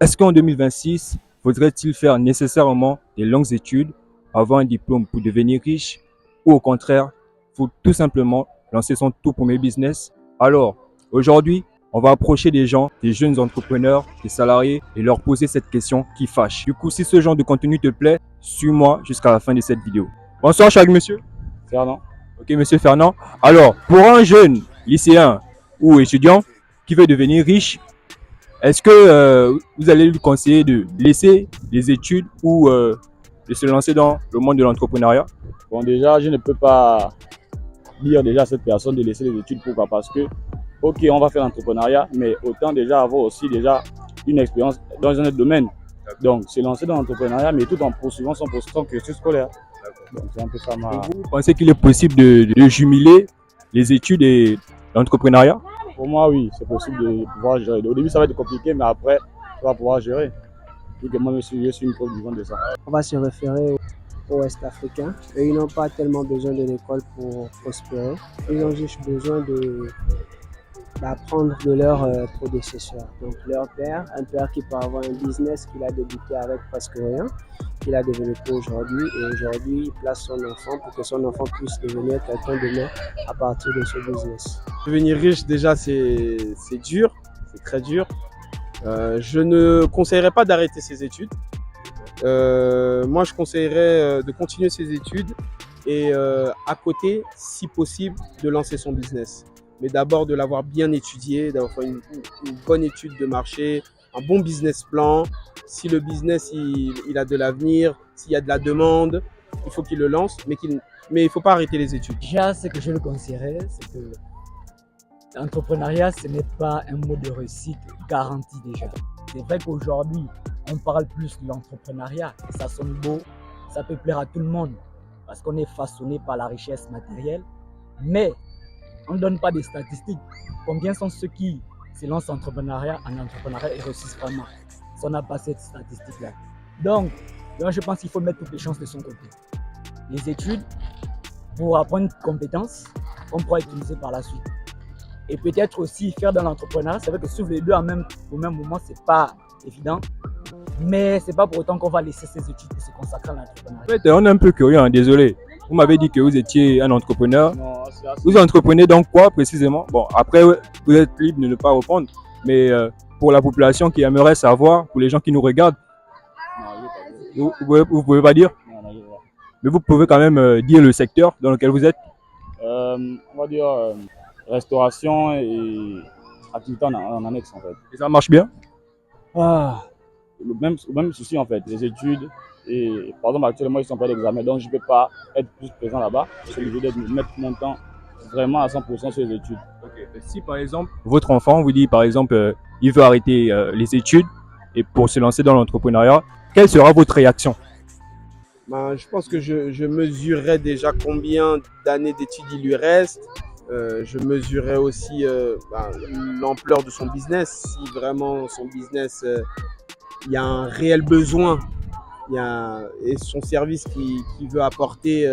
Est-ce qu'en 2026, faudrait-il faire nécessairement des longues études, avoir un diplôme pour devenir riche, ou au contraire, faut tout simplement lancer son tout premier business? Alors, aujourd'hui, on va approcher des gens, des jeunes entrepreneurs, des salariés et leur poser cette question qui fâche. Du coup, si ce genre de contenu te plaît, suis-moi jusqu'à la fin de cette vidéo. Bonsoir, cher monsieur. Fernand. Ok, monsieur Fernand. Alors, pour un jeune lycéen ou étudiant qui veut devenir riche, est-ce que vous allez lui conseiller de laisser les études ou de se lancer dans le monde de l'entrepreneuriat? Bon, déjà, je ne peux pas dire déjà à cette personne de laisser les études. Pourquoi? Parce que, ok, on va faire l'entrepreneuriat, mais autant déjà avoir aussi déjà une expérience dans un autre domaine. Donc, se lancer dans l'entrepreneuriat, mais tout en poursuivant son cursus scolaire. Donc, c'est un peu ça ma... Vous pensez qu'il est possible de jumeler les études et l'entrepreneuriat? Pour moi, oui, c'est possible de pouvoir gérer. Au début, ça va être compliqué, mais après, tu vas pouvoir gérer. Et que moi, je suis une preuve vivante de ça. On va se référer aux Ouest-Africains. Et ils n'ont pas tellement besoin de l'école pour prospérer. Ils ont juste besoin d'apprendre de leurs prédécesseurs. Donc leur père, un père qui peut avoir un business qu'il a débuté avec presque rien, qu'il a développé aujourd'hui. Et aujourd'hui, il place son enfant pour que son enfant puisse devenir quelqu'un demain à partir de ce business. Devenir riche, déjà, c'est dur, c'est très dur. Je ne conseillerais pas d'arrêter ses études. Moi, je conseillerais de continuer ses études et à côté, si possible, de lancer son business. Mais d'abord de l'avoir bien étudié, d'avoir fait une bonne étude de marché, un bon business plan. Si le business il a de l'avenir, s'il y a de la demande, il faut qu'il le lance, mais il ne faut pas arrêter les études. Déjà, ce que je le conseillerais, c'est que l'entrepreneuriat, ce n'est pas un mot de réussite garanti déjà. C'est vrai qu'aujourd'hui, on parle plus de l'entrepreneuriat, ça sonne beau, ça peut plaire à tout le monde parce qu'on est façonné par la richesse matérielle, mais on ne donne pas des statistiques. Combien sont ceux qui se lancent en entrepreneuriat et réussissent vraiment? Ça, on n'a pas cette statistique-là. Donc, je pense qu'il faut mettre toutes les chances de son côté. Les études, pour apprendre une compétence qu'on pourra utiliser par la suite. Et peut-être aussi faire de l'entrepreneuriat. C'est vrai que suivre les deux au même moment, c'est pas évident. Mais c'est pas pour autant qu'on va laisser ses études et se consacrer à l'entrepreneuriat. En fait, on est un peu curieux, hein, désolé. Vous m'avez dit que vous étiez un entrepreneur. Non, c'est assez... Vous entreprenez dans quoi précisément? Bon, après, vous êtes libre de ne pas répondre, mais pour la population qui aimerait savoir, pour les gens qui nous regardent, Non, je vais pas dire. vous pouvez pas dire, Non, non, je vais pas. mais vous pouvez quand même dire le secteur dans lequel vous êtes. On va dire restauration et activité en annexe en fait. Et ça marche bien. Le même souci en fait, les études et par exemple actuellement ils sont pas d'examen donc je ne peux pas être plus présent là-bas. Je suis obligé de mettre mon temps vraiment à 100% sur les études. Okay. Si par exemple votre enfant vous dit par exemple il veut arrêter les études et pour se lancer dans l'entrepreneuriat, quelle sera votre réaction? Ben, je pense que je mesurerais déjà combien d'années d'études il lui reste. Je mesurerais aussi l'ampleur de son business. Si vraiment son business, il y a un réel besoin et son service qu'il veut apporter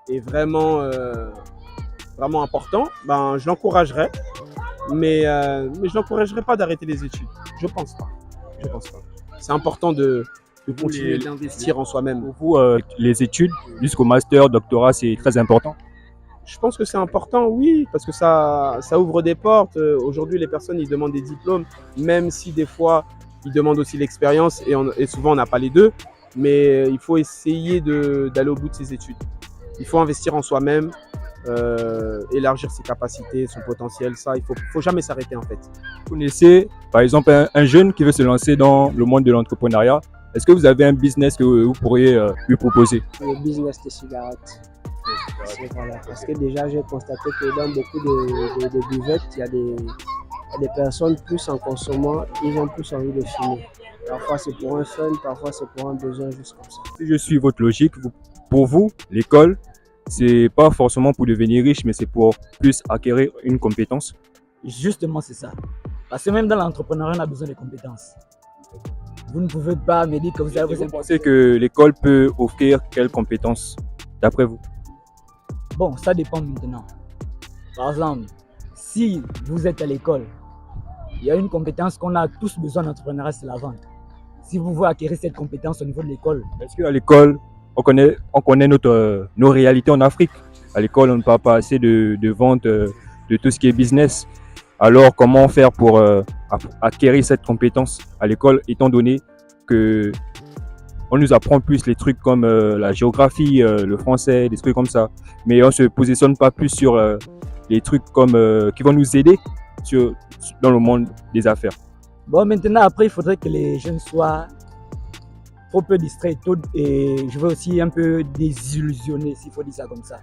est vraiment, vraiment important, ben, je l'encouragerais. Mais je ne l'encouragerais pas d'arrêter les études. Je pense pas. C'est important de continuer d'investir en soi-même. Pour vous, les études jusqu'au master, doctorat, c'est très important. Je pense que c'est important, oui, parce que ça ouvre des portes. Aujourd'hui, les personnes, ils demandent des diplômes, même si des fois, ils demandent aussi l'expérience et souvent, on n'a pas les deux. Mais il faut essayer d'aller au bout de ses études. Il faut investir en soi-même, élargir ses capacités, son potentiel. Ça, il faut jamais s'arrêter en fait. Vous connaissez, par exemple, un jeune qui veut se lancer dans le monde de l'entrepreneuriat. Est-ce que vous avez un business que vous pourriez lui proposer? Le business des cigarettes. Voilà. Parce que déjà, j'ai constaté que dans beaucoup de buvettes, il y a des personnes plus en consommant, ils ont plus envie de fumer. Parfois, c'est pour un fun, parfois, c'est pour un besoin juste comme ça. Si je suis votre logique, pour vous, l'école, c'est pas forcément pour devenir riche, mais c'est pour plus acquérir une compétence. Justement, c'est ça. Parce que même dans l'entrepreneuriat, on a besoin de compétences. Vous ne pouvez pas me dire que vous avez... Vous pensez que l'école peut offrir quelles compétences, d'après vous? Bon, ça dépend maintenant. Par exemple, si vous êtes à l'école, il y a une compétence qu'on a tous besoin d'entrepreneuriat, c'est la vente. Si vous voulez acquérir cette compétence au niveau de l'école, Est-ce qu'à l'école, on connaît nos réalités en Afrique? À l'école, on ne parle pas assez de vente, de tout ce qui est business. Alors, comment faire pour acquérir cette compétence à l'école, étant donné que on nous apprend plus les trucs comme la géographie, le français, des trucs comme ça, mais on se positionne pas plus sur les trucs comme qui vont nous aider dans le monde des affaires. bon, maintenant, après, il faudrait que les jeunes soient trop peu distraits et je veux aussi un peu désillusionner, s'il faut dire ça comme ça.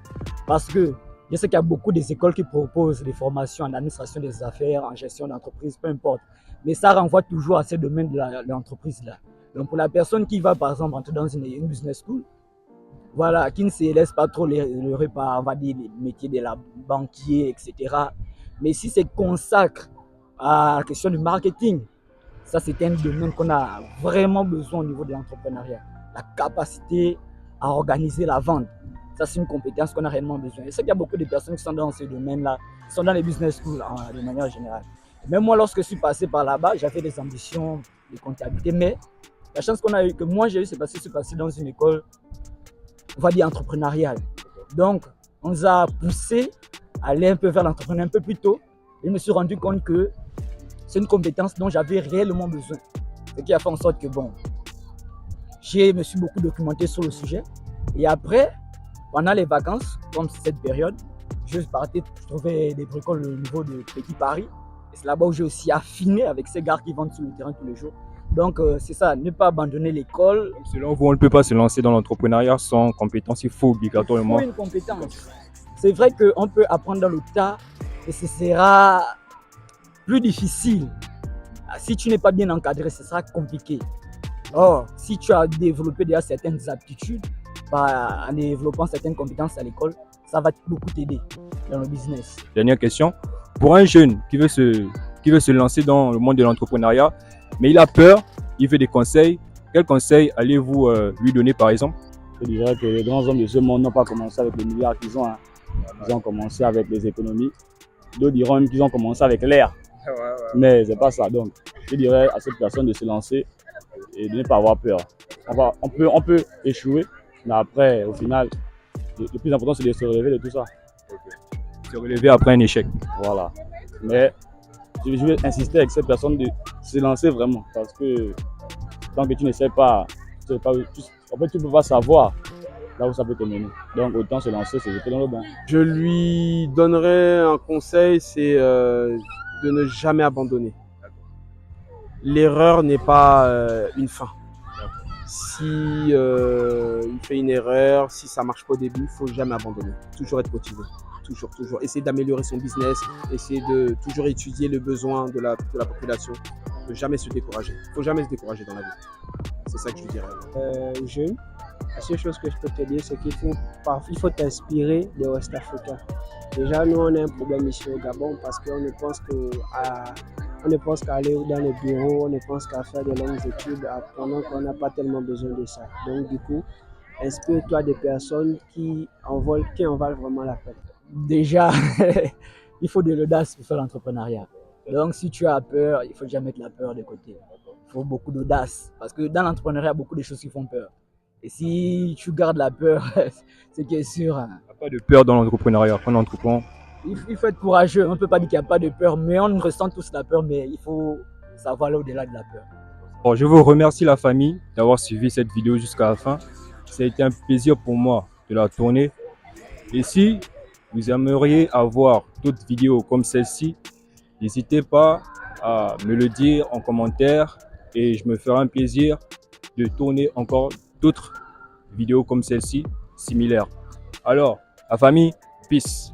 Parce que je sais qu'il y a beaucoup des écoles qui proposent des formations en administration des affaires, en gestion d'entreprise, peu importe. Mais ça renvoie toujours à ce domaine de l'entreprise-là. Donc, pour la personne qui va, par exemple, entrer dans une business school, voilà, qui ne se laisse pas trop leurrer par, on va dire, les métiers de la banquier, etc. Mais si c'est consacre à la question du marketing, ça c'est un domaine qu'on a vraiment besoin au niveau de l'entrepreneuriat. La capacité à organiser la vente, ça c'est une compétence qu'on a réellement besoin. Et c'est qu'il y a beaucoup de personnes qui sont dans ce domaine-là, qui sont dans les business schools de manière générale. Même moi, lorsque je suis passé par là-bas, j'avais des ambitions de comptabilité, mais la chance qu'on a eu, que moi j'ai eu, c'est parce que je suis passé dans une école, on va dire, entrepreneuriale. Donc, on nous a poussé à aller un peu vers l'entrepreneuriat un peu plus tôt. Et je me suis rendu compte que c'est une compétence dont j'avais réellement besoin. Ce qui a fait en sorte que, bon, je me suis beaucoup documenté sur le sujet. Et après, pendant les vacances, comme cette période, je partais, je trouvais des bricoles au niveau de Petit Paris. Et c'est là-bas où j'ai aussi affiné avec ces gars qui vendent sur le terrain tous les jours. Donc, c'est ça, ne pas abandonner l'école. Selon vous, on ne peut pas se lancer dans l'entrepreneuriat sans compétence. Il faut obligatoirement. Il faut une compétence. C'est vrai qu'on peut apprendre dans le tas et ce sera plus difficile. Si tu n'es pas bien encadré, ce sera compliqué. Or, si tu as développé déjà certaines aptitudes, en développant certaines compétences à l'école, ça va beaucoup t'aider dans le business. Dernière question. Pour un jeune qui veut se lancer dans le monde de l'entrepreneuriat, mais il a peur, il veut des conseils, quels conseils allez-vous lui donner par exemple? Je dirais que les grands hommes de ce monde n'ont pas commencé avec les milliards qu'ils ont. Hein. Ils ont commencé avec les économies. D'autres diront même qu'ils ont commencé avec l'air. Mais c'est pas ça. Donc, je dirais à cette personne de se lancer et de ne pas avoir peur. On peut échouer, mais après, au final, le plus important, c'est de se relever de tout ça. Se relever après un échec. Voilà. Mais je vais insister avec cette personne de se lancer vraiment. Parce que tant que tu ne sais pas, en fait, tu ne peux pas savoir là où ça peut te mener. Donc, autant se lancer, c'est jeter dans le bain. Je lui donnerais un conseil, c'est de ne jamais abandonner. L'erreur n'est pas une fin. Si il fait une erreur, si ça ne marche pas au début, il ne faut jamais abandonner. Toujours être motivé. Toujours. Essayer d'améliorer son business, essayer de toujours étudier le besoin de la population. Ne jamais se décourager. Il ne faut jamais se décourager dans la vie. C'est ça que je dirais. Jeune, la seule chose que je peux te dire, c'est qu'il faut t'inspirer des West Africains. Déjà, nous, on a un problème ici au Gabon parce qu'on ne pense qu'à aller dans les bureaux, on ne pense qu'à faire de longues études pendant qu'on n'a pas tellement besoin de ça. Donc, du coup, inspire-toi des personnes qui en valent vraiment la peine. Déjà, il faut de l'audace pour faire l'entrepreneuriat. Donc, si tu as peur, il ne faut jamais mettre la peur de côté. Il faut beaucoup d'audace. Parce que dans l'entrepreneuriat, il y a beaucoup de choses qui font peur. Et si tu gardes la peur, c'est qui est sûr. Hein. Il n'y a pas de peur dans l'entrepreneuriat. Quand on entreprend, Il faut être courageux. On ne peut pas dire qu'il n'y a pas de peur, mais on ressent tous la peur, mais il faut savoir aller au-delà de la peur. bon, je vous remercie la famille d'avoir suivi cette vidéo jusqu'à la fin. Ça a été un plaisir pour moi de la tourner. Et si vous aimeriez avoir d'autres vidéos comme celle-ci, n'hésitez pas à me le dire en commentaire et je me ferai un plaisir de tourner encore d'autres vidéos comme celle-ci, similaires. Alors, la famille, peace.